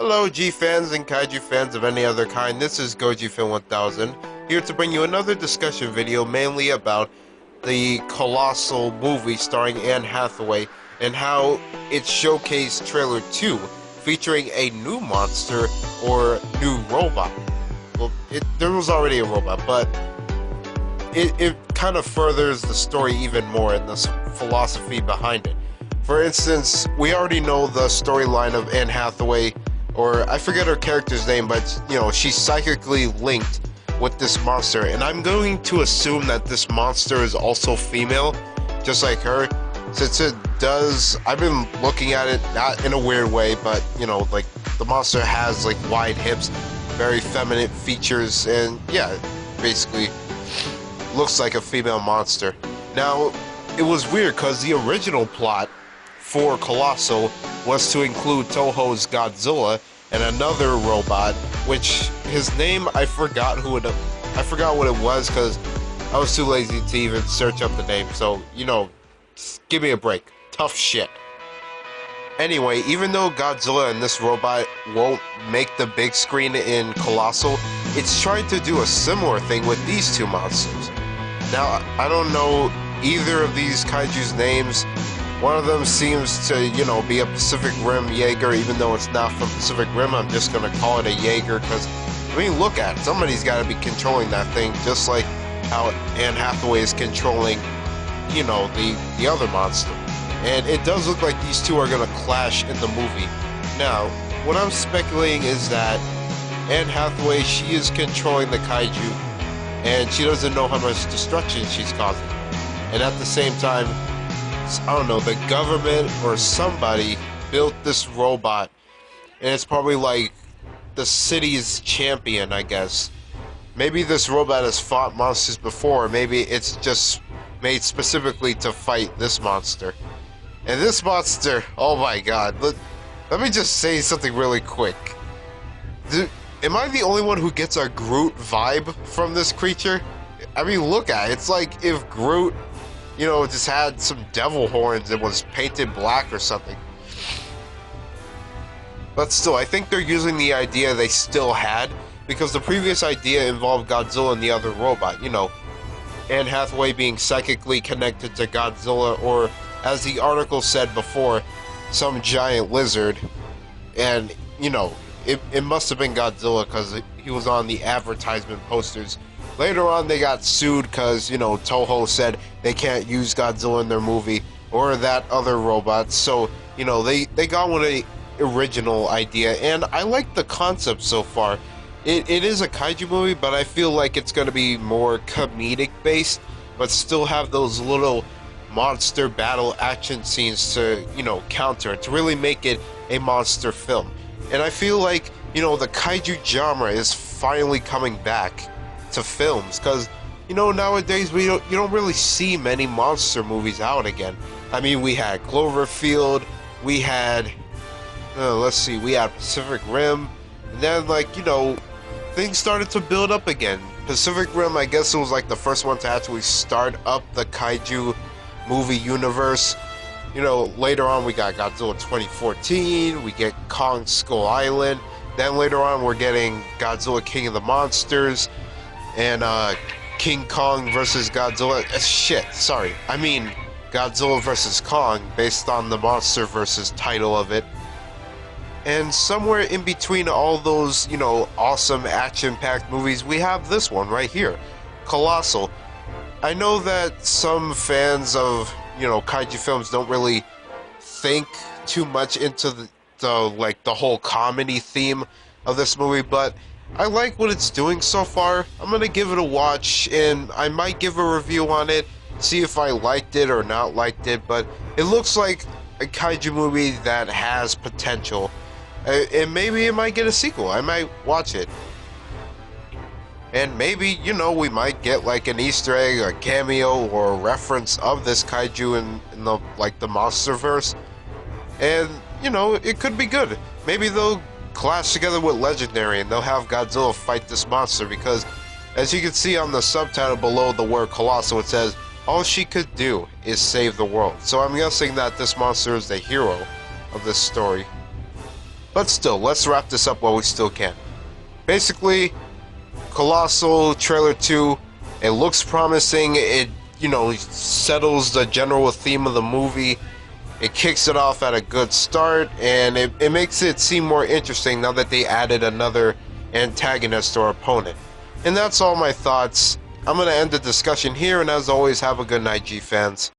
Hello G fans and kaiju fans of any other kind, this is Gojifan 1000, here to bring you another discussion video mainly about the Colossal movie starring Anne Hathaway and how it showcased trailer 2 featuring a new monster or new robot. Well, there was already a robot, but it kind of furthers the story even more and the philosophy behind it. For instance, we already know the storyline of Anne Hathaway, or I forget her character's name, but you know, she's psychically linked with this monster, and I'm going to assume that this monster is also female, just like her, since it does. I've been looking at it not in a weird way, but you know, like the monster has like wide hips, very feminine features, and yeah, basically looks like a female monster. Now, it was weird because the original plot for Colossal was to include Toho's Godzilla and another robot, which his name I forgot what it was because I was too lazy to even search up the name. So you know, give me a break. Tough shit. Anyway, even though Godzilla and this robot won't make the big screen in Colossal, it's trying to do a similar thing with these two monsters. Now, I don't know either of these kaiju's names. One of them seems to, you know, be a Pacific Rim Jaeger, even though it's not from Pacific Rim. I'm just gonna call it a Jaeger because, I mean, look at it. Somebody's got to be controlling that thing, just like how Anne Hathaway is controlling, you know, the other monster. And it does look like these two are gonna clash in the movie. Now, what I'm speculating is that Anne Hathaway, she is controlling the kaiju, and she doesn't know how much destruction she's causing. And at the same time, I don't know, the government or somebody built this robot, and it's probably like the city's champion, I guess. Maybe this robot has fought monsters before, maybe it's just made specifically to fight this monster. And this monster, oh my god, let me just say something really quick. Am I the only one who gets a Groot vibe from this creature? I mean, look at it. It's like if Groot, you know, just had some devil horns and was painted black or something. But still, I think they're using the idea they still had, because the previous idea involved Godzilla and the other robot. You know, Anne Hathaway being psychically connected to Godzilla, or as the article said before, some giant lizard. And, you know, it must have been Godzilla because he was on the advertisement posters. Later on, they got sued because, you know, Toho said they can't use Godzilla in their movie or that other robot. So, you know, they got with an original idea, and I like the concept so far. It is a kaiju movie, but I feel like it's going to be more comedic based, but still have those little monster battle action scenes to, you know, counter it, to really make it a monster film. And I feel like, you know, the kaiju genre is finally coming back to films, because, you know, nowadays you don't really see many monster movies out again. I mean, we had Cloverfield, we had we had Pacific Rim, and then, like, you know, things started to build up again. Pacific Rim, I guess it was like the first one to actually start up the kaiju movie universe. You know, later on we got Godzilla 2014, we get Kong Skull Island, then later on we're getting Godzilla King of the Monsters, and King Kong versus Godzilla. I mean Godzilla versus Kong, based on the Monster versus title of it. And somewhere in between all those, you know, awesome action-packed movies, we have this one right here, Colossal. I know that some fans of, you know, kaiju films don't really think too much into the whole comedy theme of this movie, but I like what it's doing so far. I'm gonna give it a watch, and I might give a review on it, see if I liked it or not liked it, but it looks like a kaiju movie that has potential. And maybe it might get a sequel. I might watch it. And maybe, you know, we might get like an Easter egg, a cameo, or a reference of this kaiju in the, like, the Monsterverse. And, you know, it could be good. Maybe they'll clash together with Legendary and they'll have Godzilla fight this monster, because as you can see on the subtitle below the word Colossal, it says, all she could do is save the world. So I'm guessing that this monster is the hero of this story. But still, let's wrap this up while we still can. Basically, Colossal Trailer 2, it looks promising. It, settles the general theme of the movie. It kicks it off at a good start, and it makes it seem more interesting now that they added another antagonist or opponent. And that's all my thoughts. I'm going to end the discussion here, and as always, have a good night, G-fans.